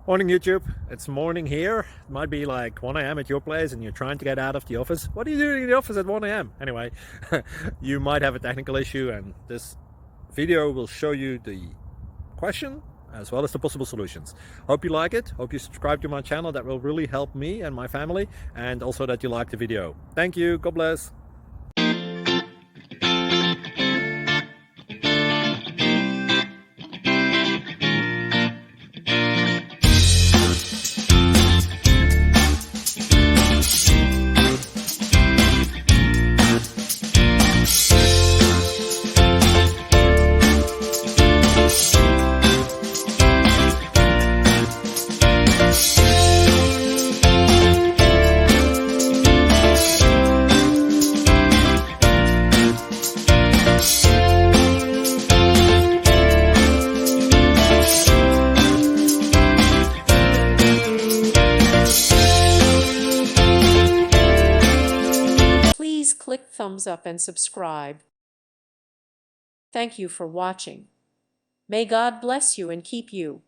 Morning YouTube, it's morning here. It might be like 1 a.m. at your place and you're trying to get out of the office. What are you doing in the office at 1 a.m.? Anyway, you might have a technical issue and this video will show you the question as well as the possible solutions. Hope you like it, hope you subscribe to my channel. That will really help me and my family, and also that you like the video. Thank you, God bless. Please click thumbs up and subscribe. Thank you for watching. May God bless you and keep you.